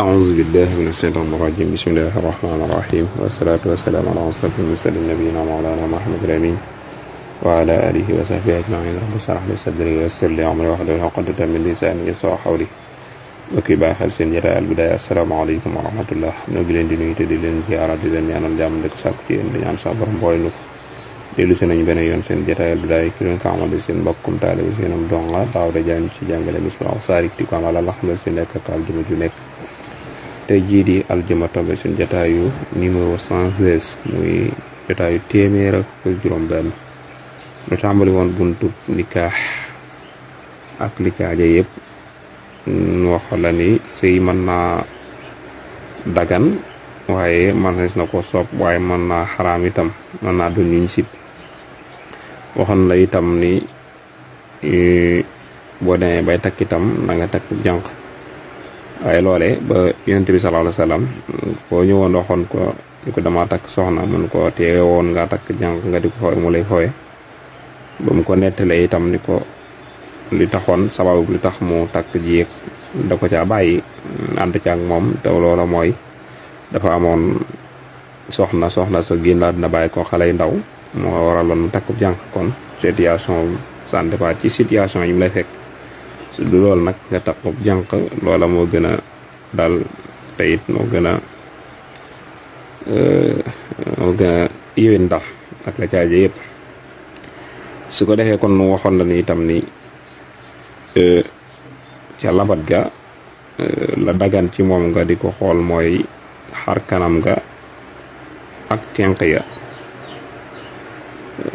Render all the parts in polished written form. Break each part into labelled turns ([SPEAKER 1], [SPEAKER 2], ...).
[SPEAKER 1] أعوذ بالله من الشيطان الرجيم بسم الله الرحمن الرحيم والصلاة والسلام على أشرف المرسلين نبينا مولانا محمد الأمين وعلى آله وصحبه أجمعين رب اشرح لي صدري ويسر لي أمري واحلل عقدة من lisaani yafqahu qawli mbokk yi bàyyi xel seen jotaay Al Bidaaya asalaamaaleykum wa rahmatullah ñoo ngi leen di nuyu te di leen ziara di leen ñaanal jàmm di ko sàkku ci yéen di ñaan sa borom boole nu ko dellu si nañu beneen yoon seen jotaay Al Bidaaya ki leen ko amal di seen mbokkum taalibe seenam donga Daawuda Jaañ ci jàngale Misbaahu Saarik di ko amal alxames ju nekk ak aljuma ju nekk tey jii di aljuma tombe suñ jotaayu numéro 116 muy jotaayu téeméer ak juróom benn ñu tàmbali woon buntu nikaax ak li caaje yëpp wax la ni sëy mën naa dagan waaye man na ko sopp waaye mën naa xaraam itam mën naa doon yuñ sib waxoon la itam ni boo demee bay takk itam na nga takk jànq waaye loole ba yonent bi sallallahu alayhi wasallam koo ñëwoon waxoon ko ni ko dama takk soxna mun ko teewe woon nga takk jànq nga di ko xooy mu lay xooye ba mu ko nettalee itam ni ko li taxoon sababu li tax mu takk jéeg da ko caa bàyyi ànd ca ak moom te loola mooy dafa amoon soxna sa génn dina bàyyi ko xale yu ndaw moo waraloon mu takk jànq kon situation ça dépend ci situation yi mu lay fekk su du loolu nag nga takkub jànq loola moo gën a dal te it moo gën a yéwén dal ak la caaje yëpp su ko defee kon nu waxoon la ni itam ni ca labat ga la dagan ci moom nga di ko xool mooy xar kanam ga ak tenq ya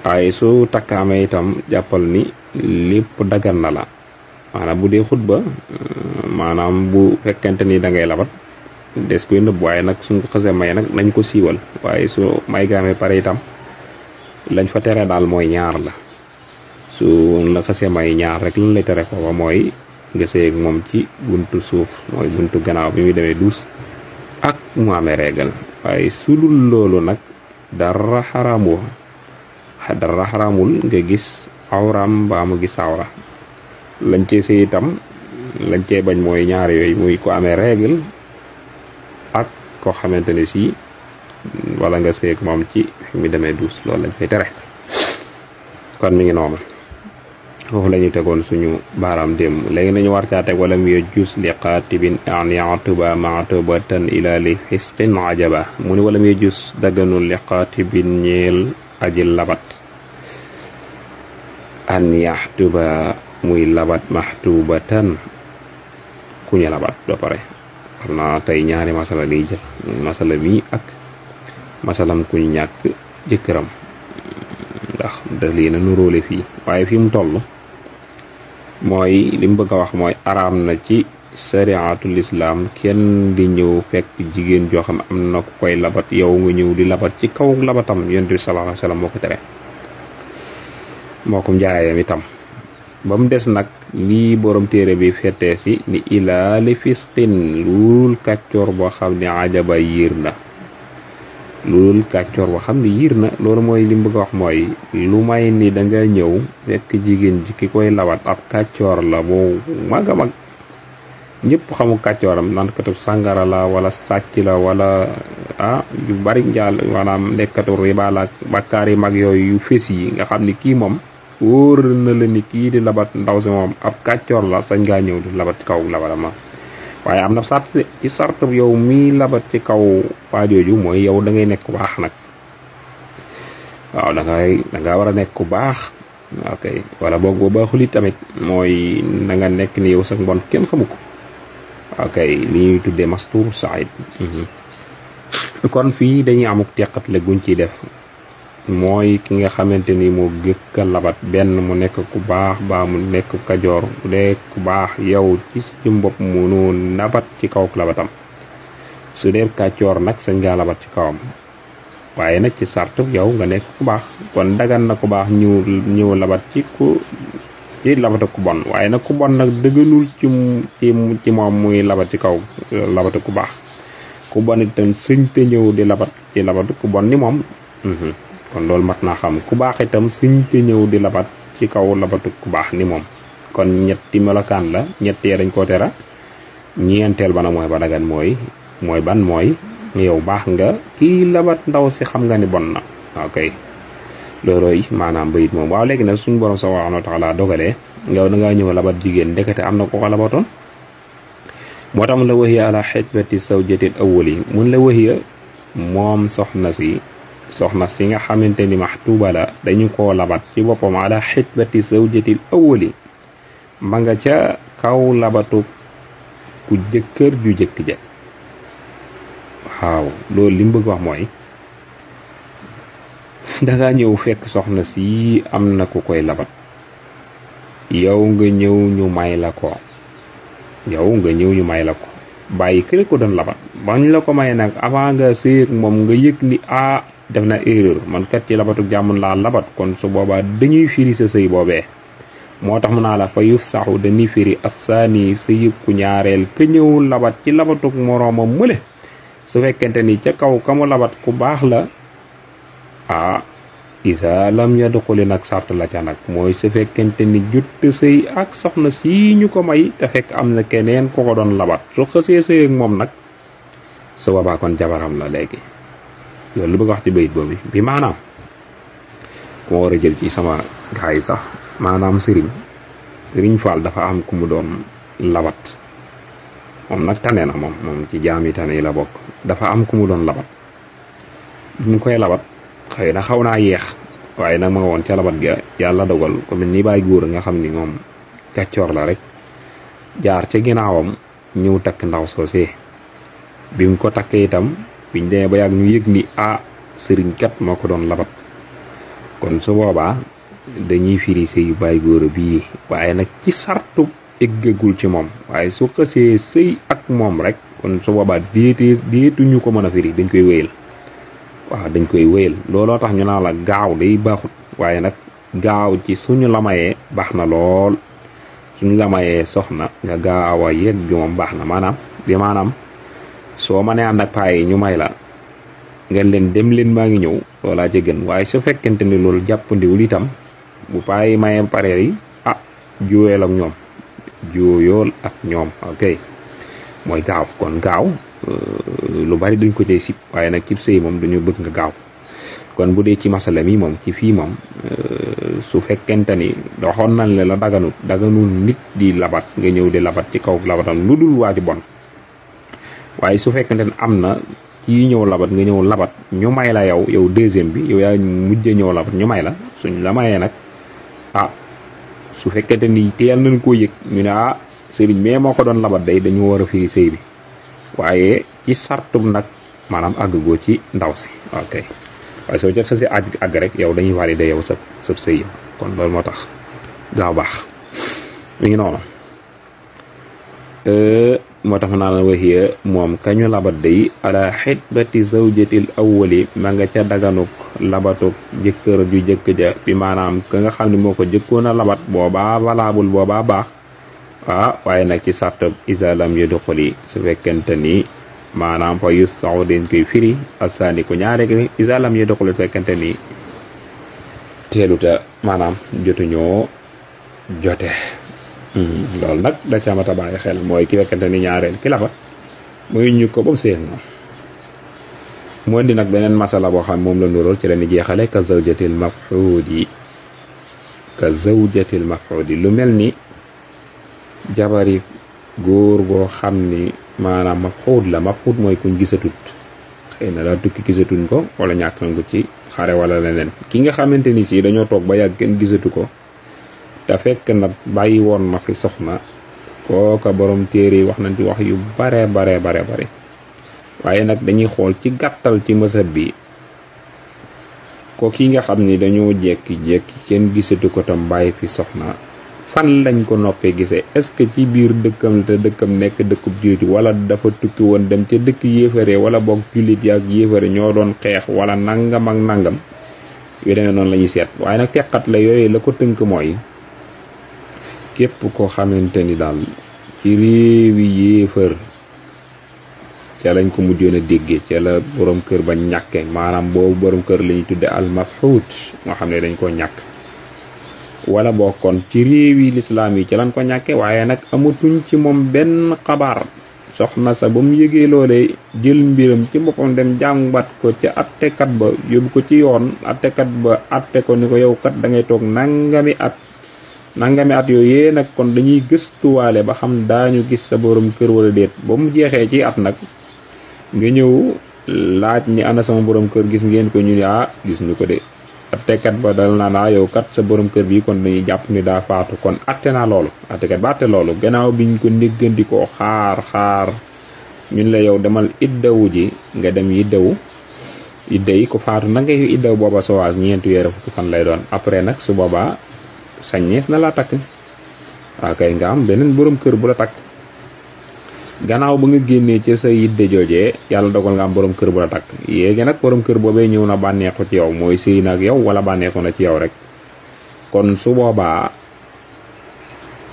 [SPEAKER 1] waaye su takkaamee itam jàppal ni lépp dagan na la maanaam bu dee xutba maanaam bu fekkente ni da ngay labat des koy nëbb waaye nag suñ ko xasee may nag nañ ko siiwal waaye su may gaamee pare itam lañ fa tere daal mooy ñaar la su la xasee may ñaar rek lan lay tere foofa mooy nga sëy ak moom ci buntu suuf mooy buntu gannaaw bi muy demee duus ak mu amee régal waaye su dul loolu nag dara xaraamul nga gis awram mbaa mu gis awra lañ cee sëy itam lañ cee bañ mooy ñaar yooyu muy ko amee régal ak koo xamante ne si wala nga sëy ak moom ci fi mu demee duus loolu lañ koy tere kon mi ngi noonu foofu la ñu tegoon suñu baaraam démb léegi nañu war caa teg wala mu yejus li qaatibin an yatuba matubatan ila li fisqin ajaba mu ni wala mu yejus dagganul li qaatibin ñeel aji labat an yaxtuba muy labat maxtubatan ku ñu labat ba pare xam naa tey ñaari masala liy jël masala mi ak masalam ku ñu ñàkk jëkkëram ndax da leen a nuróole fii waaye fi mu toll mooy li mu bëgg a wax mooy araam na ci sariatul islam kenn di ñëw fekk jigéen joo xam am na ku koy labat yow nga ñëw di labat ci kaw labatam yonent bi sallallahu alayhi wasallam moo ko tere moo ko njaayam itam ba mu des nag lii borom téere bi fettee si ni ilaa li fisqin lul kàccoor boo xam ne ajaba yiir na loolu kàccoor boo xam ne yiir na loolu mooy li mu bëgg a wax mooy lu may ni da nga ñëw fekk jigéen ji ki koy labat ab kàccoor la bu mag a mag ñëpp xamu kàccooram nankatu sàngara la wala sàcc la wala yu bari njaal maanaam nekkatu riba la bakkaar yi mag yooyu yu fés yi nga xam ni kii moom wóor na la ni kii di labat ndaw si moom ab kàccoor la sañ ngaa ñëw di labat ci kaw labatama waaye am na sart ci sart yow mii labat ci kaw waajooju mooy yow da ngay nekk ku baax nag waaw da nga war a nekk ku baax ok wala boog boo baaxul it tamit mooy na nga nekk ni yow sax mbon kenn xamu ko ok li ñuy tuddee mastur said kon fii dañuy amuk teqatle guñ ciy def mooy ki nga xamante ni moo gëkka labat benn mu nekk ku baax baa mu nekk kajoor bu dee ku baax yow ci mbopp munu labat ci kaw labatam su dee kàccoor nag sañ ngaa labat ci kawam waaye nag ci sart yow nga nekk ku baax kon dagan na ku baax ñëw labat ci labata ku bon waaye nag ku bon nag dëgganul ci moom muy labat ci kaw labata ku baax ku bon itam sëñ te ñëw di labat ci labatu ku bon ni moom kon loolu mat naa xam ku baax itam sëñ te ñëw di labat ci kaw labatu ku baax ni moom kon ñetti melokaan la ñettee dañ koo tera ñeenteel ba nag mooy ba dagan mooy ban mooy yow baax nga kii labat ndaw si xam nga ni bon na ok loolooy maanaam bayit moom. waaw léegi nag suñu borom subhanahu wa taala dogalee yow da ngaa ñëw labat jigéen ndekete am na ko ko labatoon moo tax mun la waxiya ala xitbati zawjatil awwali mun la waxiya moom soxna si nga xamante ni maxtuuba la dañu koo labat ci boppam ala xitbati zawjatil awwali ma nga ca kaw labatu ku jëkkër ju jëkk ja. waaw loolu li mu bëgg wax mooy danga ñëw fekk soxna si am na ku koy labat yow nga ñëw ñu may la ko bàyyi kële ko doon labat bañ la ko may nag avant nga sëy ak moom nga yëg ni def na erreur man kat ci labatu jàmm laa labat kon su boobaa dañuy firi sa sëy boobee. moo tax mu naa la fa yuf saxu dañuy firi assaani sëy ku ñaareel ka ñëw labat ci labatuk moroomam mële su fekkente ni ca kaw ka mu labat ku baax la isa lam yadxuli nag sart la ca nag mooy su fekkente ni jot sëy ak soxna si ñu ko may te fekk am na keneen ko ko doon labat su xësee sëy ak moom nag su boobaa kon jabaram la léegi. loolu lu bëgg wax ci bayit boobu bi maanaam ku ma war a jël ci sama gaay yi sax maanaam sëriñ Fall dafa am ku mu doon labat moom nag tane na moom ci jaami tane yi la bokk. dafa am ku mu doon labat bi mu koy labat xëy na xaw naa yeex waaye nag ma nga woon ca labat ga yàlla dogal ko mel ni bàyyi góor nga xam ni moom kàccoor la rek jaar ca ginnaawam ñëw takk ndaw soosee bi mu ko takkee itam biñ demee ba yàgg ñu yëg ni sëriñ kat moo ko doon labat kon su boobaa dañuy firi sëy yu bàyyi góor bii waaye nag ci sartu eggagul ci moom waaye su xësee sëy ak moom rek kon su boobaa déetuñu ko mën a firi dañ koy wéyal. waaw dañ koy wéyal looloo tax ñu naan la gaaw day baaxut waaye nag gaaw ci suñu la mayee baax na lool suñu la mayee soxna nga gaaw a yegg moom baax na maanaam soo mënee ànd ak paa yi ñu may la ngeen leen dem leen maa ngi ñëw loolaa ca gën waaye su fekkente ni loolu jàppandiwul itam bu paa yi mayee pareer yi jooyool ak ñoom ok mooy gaaw kon gaaw lu bari duñ ko cay sib waaye nag ci sëy moom dañu bëgg nga gaaw kon bu dee ci masala mi moom ci fii moom su fekkente ni doxoon nañ la daganul nit di labat nga ñëw di labat ci kaw labatam lu dul waaju bon waaye su fekkente ne am na kii ñëw labat nga ñëw labat ñu may la yow deuxième bi yow yaa mujj ñëw labat ñu may la suñ la mayee nag su fekkente ni teel nañ koo yëg ñu ne sëriñ mais moo ko doon labat day dañu war a firi sëy bi waaye ci sartum nag maanaam àggagoo ci ndaw si ok waaye soo jot sa si àgg rek yow dañuy validé yow sab sëy yow kon loolu moo tax gaaw baax mi ngi noonu moo tax naa la waxiya moom kañu labat day ala xitbati zawjatil awwali ma nga ca daganuk labatuk jëkkër ju jëkk ja bi maanaam ka nga xam ne moo ko jëkkoon a labat boobaa valable boobaa baax waaye nag ci sartab isalam yu duxuli su fekkente ni maanaam fa yus saxu dañ koy firi alsaani ko ñaare gi isalam yu duxuli su fekkente ni teeluta maanaam jotuñoo jote loolu nag da ca mat a bàyyi xel mooy ki fekkente ni ñaareel ki labat muy ñu ko ba mu seex moom mu indi nag beneen masala boo xam moom la nuróol ci la ni jeexale ka zawjatil maf'udi lu mel ni jabari góor boo xam ni maanaam maf'ud mooy kuñ gisatut xëy na daa tukki gisatuñ ko wala ñàkk nañ ko ci xare wala leneen ki nga xamante ni si dañoo toog ba yàgg kenn gisatu ko te fekk nag bàyyi woon na fi soxna kooka borom téere yi wax nañ ci wax yu bare waaye nag dañuy xool ci gàttal ci mësab bi ko ki nga xam ni dañoo jekki kenn gisatu ko tam bàyyi fi soxna fan lañ ko noppee gisee est-ce que ci biir dëkkam te dëkkam nekk dëkkub jullit wala dafa tukki woon dem ca dëkk yéefare wala boog jullit yaak yéefare ñoo doon xeex wala nangam ak nangam yu demee noonu la ñuy seet waaye nag teqat la yooyu la ko tënk mooy képp koo xamante ni daal ci réewi yéefar ca lañ ko mujjoon a déggee ca la borom kër ba ñàkke maanaam boobu borom kër la ñuy tudde al mafhuut nga xam ne dañ koo ñàkk wala bokkoon ci réewi lislaam yi ci lan ko ñàkke waaye nag amatuñ ci moom benn xabaar soxna sa ba mu yëgee loolee jël mbiram ci boppam dem jàmbat ko ci attekat ba yóbbu ko ci yoon attekat ba atte ko ni ko yow kat da ngay toog nangami at yooyu nag kon dañuy gëstuwaale ba xam daañu gis sa borom kër wala déet ba mu jeexee ci at nag nga ñëw laaj ni ana sama borom kër gis ngeen ko ñu ne gis ñu ko de attekat ba dal naa yow kat sa borom kër bi kon dañuy jàpp ni daa faatu kon atte naa loolu attekat ba atte loolu gannaaw biñ ko néggandikoo xaar ñun la yow demal iddawu ji nga dem idda yi ko faatu na ngay iddaw booba sowaas 4 weer fukki fan lay doon après nag su boobaa sañees na la takk waa kay nga am beneen borom kër bu la takk gannaaw ba nga génnee ci sa yidde joojee yàlla dogal nga am borom kër bu la takk yéegi nag borom kër boobee ñëw na bànneexu ci yow mooy sëy na ak yow wala bànneexu na ci yow rek kon su boobaa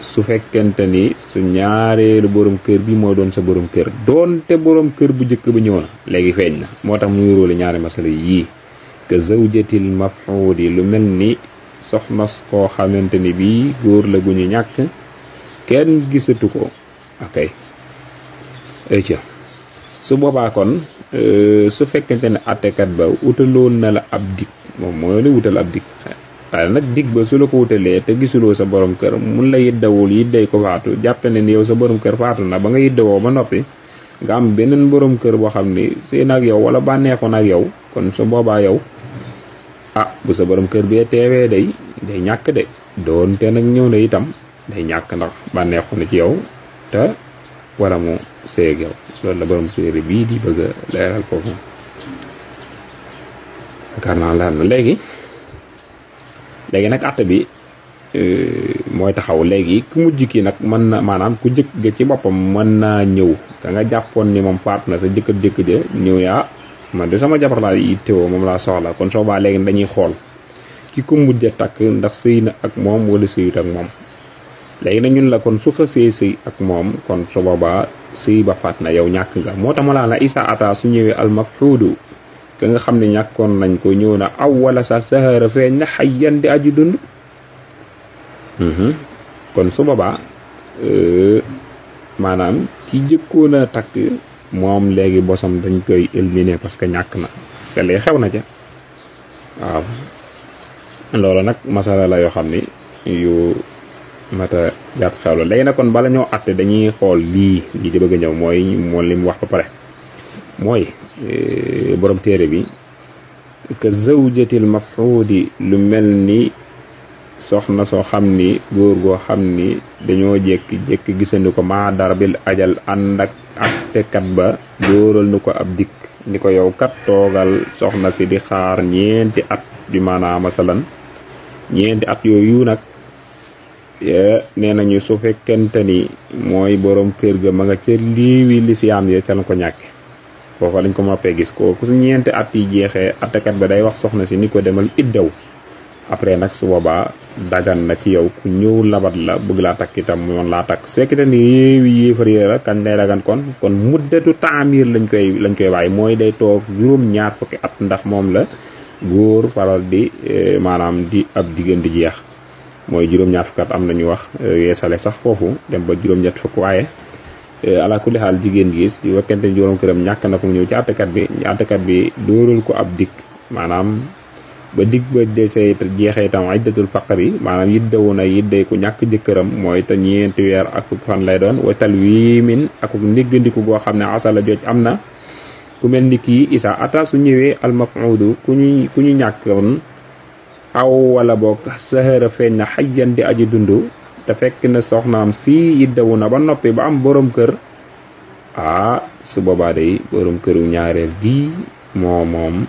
[SPEAKER 1] su fekkente ni su ñaareelu borom kër bi moo doon sa borom kër doonte borom kër bu njëkk ba ñëw na léegi feeñ na moo tax muy róole ñaari masala yii ka zawjatil maf'udi lu mel ni soxna koo xamante ni bii góor la gu ñu ñàkk kenn gisatu ko akay su boobaa kon su fekkente ne attekat ba wutaloon na la ab dig moom mooy la wutal ab dig waaye nag dig ba su la ko wutalee te gisuloo sa borom kër mun la yiddawul yidday ko faatu jàppe ne ni yow sa borom kër faatu na ba nga yiddawoo ba noppi nga am beneen borom kër boo xam ni sëy na ak yow wala bànneexoon ak yow kon su boobaa yow bu sa borom kër bee teewee day ñàkk de doonte nag ñëw na itam day ñàkk ndax bànneexu na ci yow te wala mu sëy ak yow loolu la borom téere bii di bëgg a leeral foofu yaakaar naa leer na léegi nag àtte bi mooy taxaw léegi ku mujj ki nag mën na maanaam ku jëkk ga ci boppam mën naa ñëw ka nga jàppoon ni moom faatu na sa jëkk ja ñëw yaa man de sama jabar laa yittewoo moom laa soxla kon soo baa léegi dañuy xool ki ko mujj a takk ndax sëy na ak moom wala sëyut ak moom léegi nag ñun la kon su xësee sëy ak moom kon su boobaa sëy ba faat na yow ñàkk nga moo tax ma laa la isa ata su ñëwee almafhuudu ka nga xam ne ñàkkoon nañ ko ñëw na aw wala sa sahara feeñ na xayyan di aju dund kon su boobaa maanaam ki jëkkoon a takk moom léegi bosam dañ koy éliminer parce que ñàkk na parce que léegi xew na ca waaw loolu nag masala la yoo xam ni yu mata jàpp xew la léegi nag kon bala ñoo àtte dañuy xool lii di bëgg a ñëw mooy moom li mu wax ba pare mooy borom téere bi ka zawjatil maf'udi lu mel ni soxna soo xam ni góor goo xam ni dañoo jékki gisandi ko maa darbil ajal ànd ak attekat ba dóoral nu ko ab dikk ni ko yow kat toogal soxna si di xaar 4 at bi maanaam masalan 4 at yooyu nag nee nañu su fekkente ni mooy borom kër ga ma nga ca liiwi lisiyaam ya ca la ko ñàkke foofa lañ ko moppee gis ko ku su 4 at yi jeexee attekat ba day wax soxna si ni ko demal iddaw après nag su boobaa dagan na ci yow ku ñëw labat la bëgg laa takk itam moom laa takk su fekkente ni yéewi yéefar yi la kañ lay dagan kon muddatu taamir lañ koy bàyyi mooy day toog 2 fukki at ndax moom la góor faral di maanaam di ab diggante di jeex mooy 2 fukki at am nañu wax yeesale sax foofu dem ba 7 fukk waaye ala kulli xaal jigéen gis di fekkente ni juróom këram ñàkk na ko mu ñëw ci attekat bi dóoral ko ab dikk maanaam ba digg ba desee jeexee itam iddatul faqri maanaam yiddawu na yidday ku ñàkk jëkkëram mooy te 4 weer ak fan lay doon watal wiimin ak néggandiku goo xam ne asala jooj am na ku mel ni kii isa ata su ñëwee almaf'udu ku ñu ñàkkoon aw wala boog sahara feeñ na xayyan di aji dund te fekk na soxnaam si yiddawu na ba noppi ba am borom kër su boobaa day borom këru ñaareel bii moom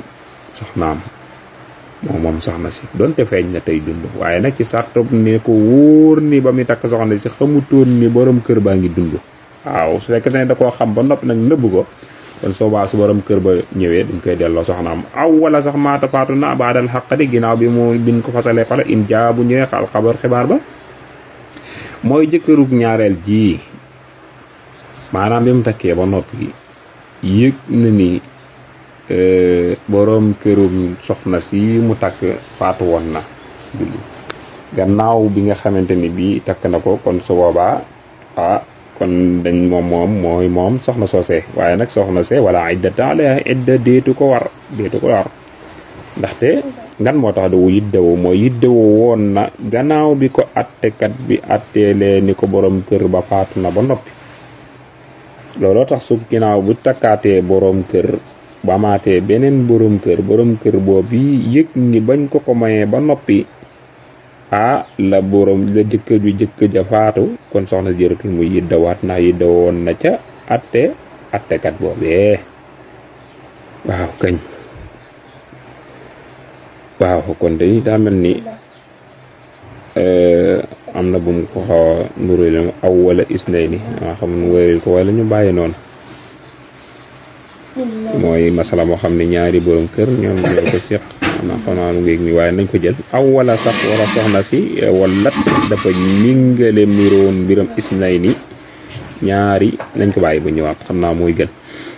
[SPEAKER 1] soxnaam moom soxna si donte feeñ na tey dund waaye nag ci sartob ne ko wóor ni ba muy takk soxna si xamutoon ni borom kër baa ngi dund waaw su fekkee ne da koo xam ba noppi nag nëbb ko kon soobaa su borom kër ba ñëwee dañ koy delloo soxnaam aw wala sax maata faatu na baadal xaqati ginnaaw bi mu biñ ko fasalee pare in jaa bu ñëwee xal xabar xibaar ba mooy jëkkërug ñaareel ji maanaam bi mu takkee ba noppi yëg na ni borom kërum soxna si mu takk faatu woon na julli gannaaw bi nga xamante ni bii takk na ko kon su boobaa kon dañ moom soxna soosee waaye nag soxna see wala iddata alayha idda déetu ko war ndaxte ngan moo tax du yiddawu mooy yiddawu woon na gannaaw bi ko attekat bi atteelee ni ko borom kër ba faatu na ba noppi looloo tax su ginnaaw bu takkaatee borom kër ba maatee beneen borom kër boobu yëg ni bañ ko mayee ba noppi la jëkkër bi ja faatu kon soxna jëratul muy yiddawaat ndax yiddawoon na ca attekat boobee waaw kañ waaw kon day daa mel ni am na bu mu ko xaw a nurul aw wala isnayni xam nu wéril ko wala ñu bàyyi noonu mooy masala moo xam ne ñaari borom kër ñoom ñoo ko seq xanaa mu ngeeg mi waaye nañ ko jël aw wala sax wala soxna si wala dafa mingale miroon mbiram isnayni ñaari nañ ko bàyyi ba ñëwaat xam naa mooy gën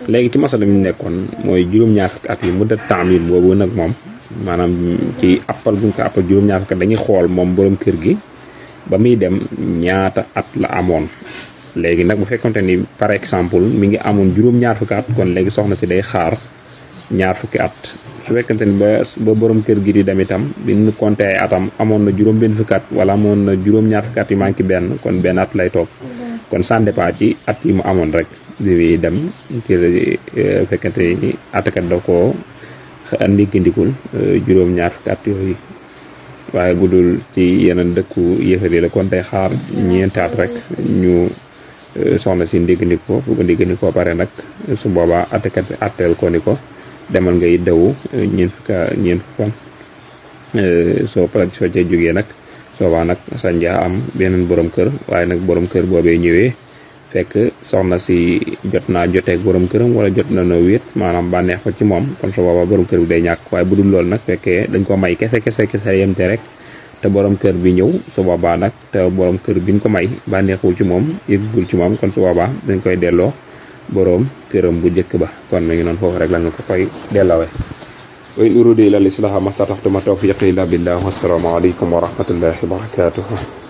[SPEAKER 1] léegi ci masala mi nekkoon mooy juróom-ñaar fukki at yi mu da taamil boobu nag moom maanaam ci appal buñ ko appal juróom-ñaar fukki at dañuy xool moom borom kër gi ba muy dem ñaata at la amoon léegi nag bu fekkonte ni par exemple mi ngi amoon juróom-ñaar fukki at kon léegi soxna si day xaar ñaar fukki at su fekkente ni ba borom kër gi di dem itam bi ñu compté ay atam amoon na juróom benn fukki at wala amoon na juróom-ñaar fukki at yi manqué benn kon benn at lay toog kon ça dépend ci at yi mu amoon rek bi dem ci fekkente ni atakat da ko ndiggandikul juróom-ñaar fukki at yooyu waaye bu dul ci yeneen dëkku yëfari la kon day xaar ñeenti at rek ñu soxna si ndiggandikoo bu ko ndiggandikoo pare nag su boobaa atakat bi atteel ko ni ko demal ngay dawu ñeent fukki fan soo ca jógee nag soobaa nag sañjaa am beneen borom kër waaye nag borom kër boobee ñëwee fekk soxna si jot naa joteeg borom këram wala jot na no wéet maanaam bànneex ko ci moom kon su boobaa borom kër bi day ñàkk waaye bu dul loolu nag fekkee dañ ko may kese yemte rek te borom kër bi ñëw su boobaa nag te borom kër biñ ko may bànneexul ci moom yëggul ci moom kon su boobaa dañ koy delloo borom këram bu njëkk ba kon mi ngi noonu foofu rek lañu ko koy delloowee wa in uriidu illa al-islaaha ma stata'tu ma tawfiiqi illa billah wassalamu alaykum wa rahmatullahi wa barakatuh